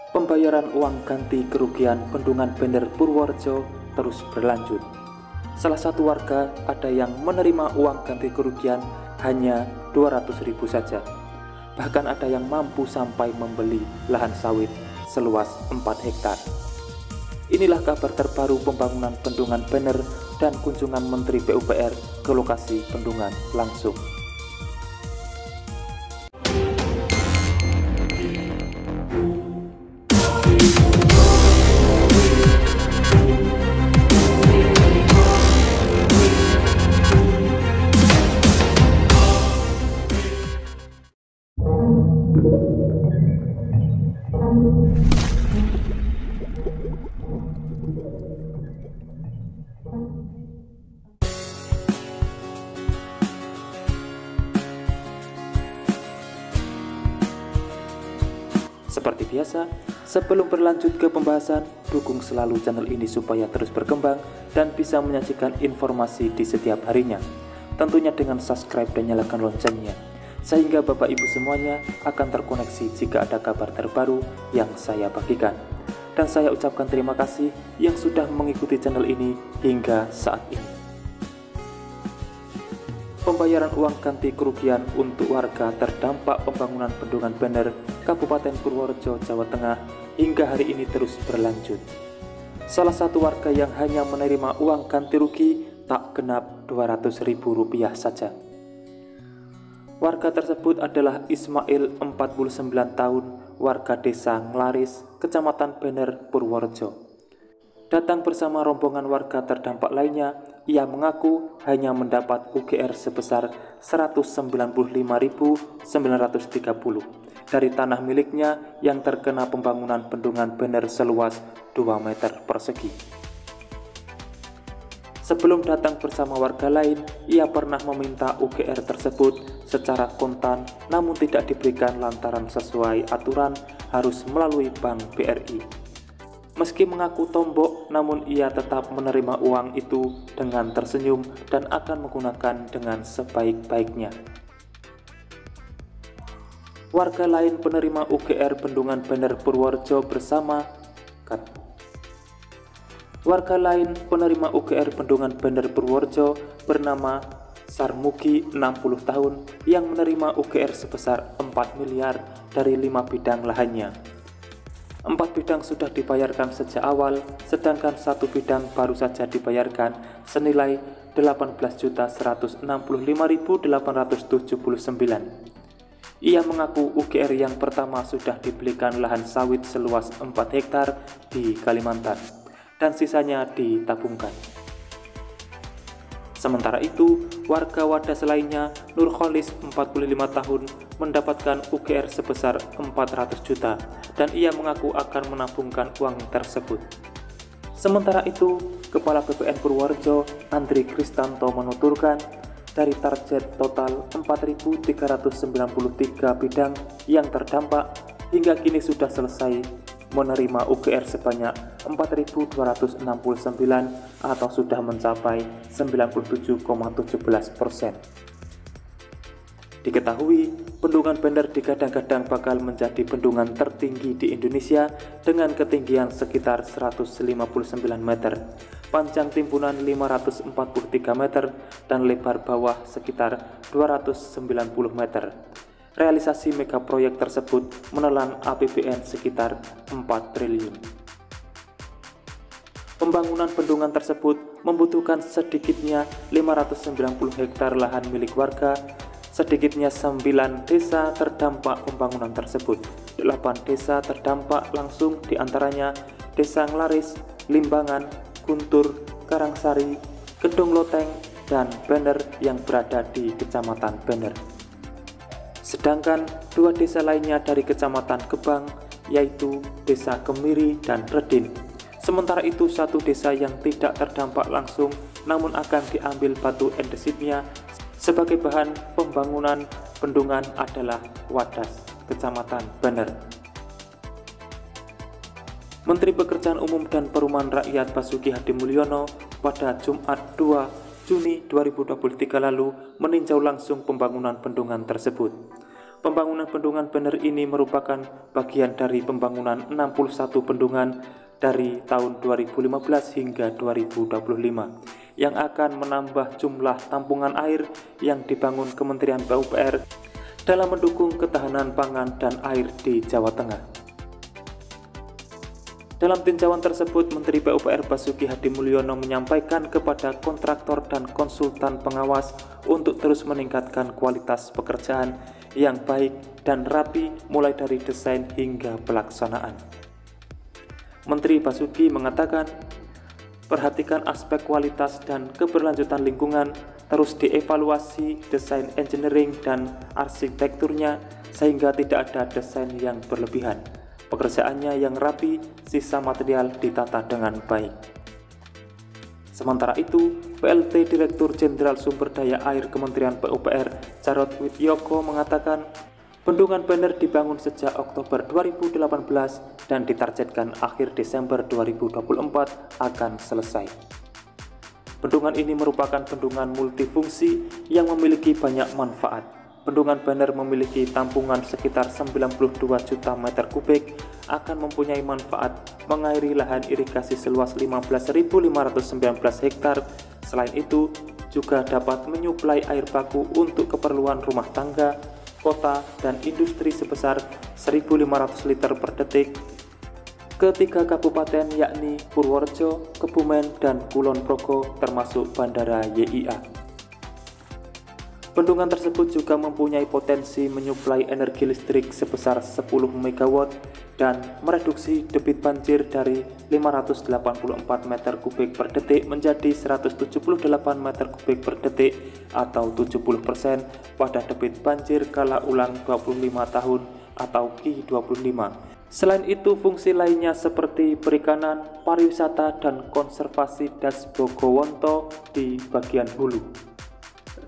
Pembayaran uang ganti kerugian bendungan Bener Purworejo terus berlanjut. Salah satu warga ada yang menerima uang ganti kerugian hanya 200.000 saja. Bahkan ada yang mampu sampai membeli lahan sawit seluas 4 hektar. Inilah kabar terbaru pembangunan bendungan Bener dan kunjungan Menteri PUPR ke lokasi bendungan langsung. Seperti biasa, sebelum berlanjut ke pembahasan, dukung selalu channel ini supaya terus berkembang dan bisa menyajikan informasi di setiap harinya. Tentunya dengan subscribe dan nyalakan loncengnya, sehingga Bapak Ibu semuanya akan terkoneksi jika ada kabar terbaru yang saya bagikan. Dan saya ucapkan terima kasih yang sudah mengikuti channel ini hingga saat ini. Pembayaran uang ganti kerugian untuk warga terdampak pembangunan bendungan Bener, Kabupaten Purworejo, Jawa Tengah hingga hari ini terus berlanjut. Salah satu warga yang hanya menerima uang ganti rugi tak genap Rp200.000 saja. Warga tersebut adalah Ismail, 49 tahun, warga desa Nglaris, Kecamatan Bener, Purworejo. Datang bersama rombongan warga terdampak lainnya, ia mengaku hanya mendapat UGR sebesar Rp195.930 dari tanah miliknya yang terkena pembangunan bendungan Bener seluas 2 meter persegi. Sebelum datang bersama warga lain, ia pernah meminta UGR tersebut secara kontan, namun tidak diberikan lantaran sesuai aturan harus melalui Bank BRI. Meski mengaku tombok, namun ia tetap menerima uang itu dengan tersenyum dan akan menggunakan dengan sebaik-baiknya. Warga lain penerima UGR Bendungan Bener Purworejo bernama Sarmugi, 60 tahun, yang menerima UGR sebesar 4 miliar dari 5 bidang lahannya. 4 bidang sudah dibayarkan sejak awal, sedangkan 1 bidang baru saja dibayarkan senilai Rp18.055.879. Ia mengaku UGR yang pertama sudah dibelikan lahan sawit seluas 4 hektar di Kalimantan, dan sisanya ditabungkan. Sementara itu, warga Wadas lainnya, Nurholis, 45 tahun, mendapatkan UGR sebesar 400 juta dan ia mengaku akan menabungkan uang tersebut. Sementara itu, Kepala BPN Purworejo, Andri Kristanto, menuturkan dari target total 4.393 bidang yang terdampak, hingga kini sudah selesai menerima UGR sebanyak 4.269 atau sudah mencapai 97,17%. Diketahui, bendungan Bener digadang-gadang bakal menjadi bendungan tertinggi di Indonesia dengan ketinggian sekitar 159 meter, panjang timbunan 543 meter, dan lebar bawah sekitar 290 meter. Realisasi mega proyek tersebut menelan APBN sekitar 4 triliun. Pembangunan bendungan tersebut membutuhkan sedikitnya 590 hektar lahan milik warga. Sedikitnya 9 desa terdampak pembangunan tersebut. 8 desa terdampak langsung, diantaranya Desa Nglaris, Limbangan, Guntur, Karangsari, Gedung Loteng, dan Bener yang berada di Kecamatan Bener. Sedangkan 2 desa lainnya dari Kecamatan Gebang, yaitu Desa Kemiri dan Redin. Sementara itu, 1 desa yang tidak terdampak langsung namun akan diambil batu andesitnya sebagai bahan pembangunan bendungan adalah Wadas, Kecamatan Bener. Menteri Pekerjaan Umum dan Perumahan Rakyat Basuki Hadimulyono pada Jumat 2 Juni 2023 lalu meninjau langsung pembangunan bendungan tersebut. Pembangunan bendungan Bener ini merupakan bagian dari pembangunan 61 bendungan dari tahun 2015 hingga 2025 yang akan menambah jumlah tampungan air yang dibangun Kementerian PUPR dalam mendukung ketahanan pangan dan air di Jawa Tengah. Dalam tinjauan tersebut, Menteri PUPR Basuki Hadi Mulyono menyampaikan kepada kontraktor dan konsultan pengawas untuk terus meningkatkan kualitas pekerjaan yang baik dan rapi mulai dari desain hingga pelaksanaan. Menteri Basuki mengatakan, perhatikan aspek kualitas dan keberlanjutan lingkungan, terus dievaluasi desain engineering dan arsitekturnya sehingga tidak ada desain yang berlebihan. Pekerjaannya yang rapi, sisa material ditata dengan baik. Sementara itu, PLT Direktur Jenderal Sumber Daya Air Kementerian PUPR Jarod Widyoko mengatakan, bendungan Bener dibangun sejak Oktober 2018 dan ditargetkan akhir Desember 2024 akan selesai. Bendungan ini merupakan bendungan multifungsi yang memiliki banyak manfaat. Bendungan Bener memiliki tampungan sekitar 92 juta meter kubik, akan mempunyai manfaat mengairi lahan irigasi seluas 15.519 hektar. Selain itu, juga dapat menyuplai air baku untuk keperluan rumah tangga, kota, dan industri sebesar 1.500 liter per detik ke 3 kabupaten yakni Purworejo, Kebumen, dan Kulon Progo termasuk Bandara YIA. Bendungan tersebut juga mempunyai potensi menyuplai energi listrik sebesar 10 MW dan mereduksi debit banjir dari 584 meter kubik per detik menjadi 178 meter kubik per detik atau 70% pada debit banjir kala ulang 25 tahun atau Q25. Selain itu, fungsi lainnya seperti perikanan, pariwisata, dan konservasi Das Bogowonto di bagian hulu.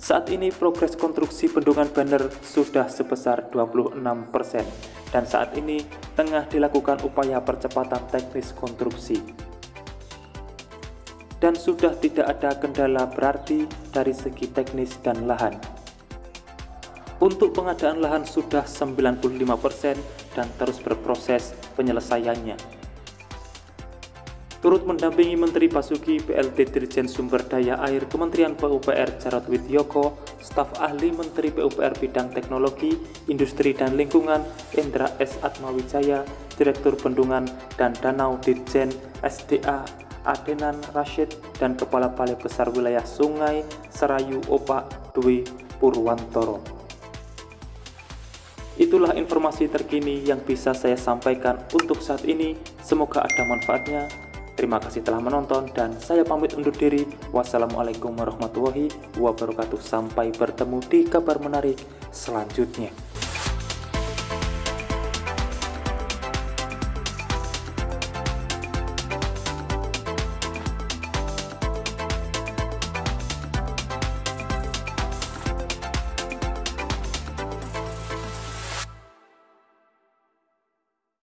Saat ini progres konstruksi bendungan Bener sudah sebesar 26% dan saat ini tengah dilakukan upaya percepatan teknis konstruksi. Dan sudah tidak ada kendala berarti dari segi teknis dan lahan. Untuk pengadaan lahan sudah 95% dan terus berproses penyelesaiannya. Turut mendampingi Menteri Basuki, PLT Dirjen Sumber Daya Air Kementerian PUPR Jarod Widyoko, staf ahli Menteri PUPR Bidang Teknologi, Industri dan Lingkungan Endra S. Atmawijaya, Direktur Bendungan dan Danau Dirjen SDA Adenan Rashid, dan Kepala Balai Besar Wilayah Sungai Serayu Opak Dwi Purwantoro. Itulah informasi terkini yang bisa saya sampaikan untuk saat ini. Semoga ada manfaatnya. Terima kasih telah menonton dan saya pamit undur diri. Wassalamualaikum warahmatullahi wabarakatuh. Sampai bertemu di kabar menarik selanjutnya.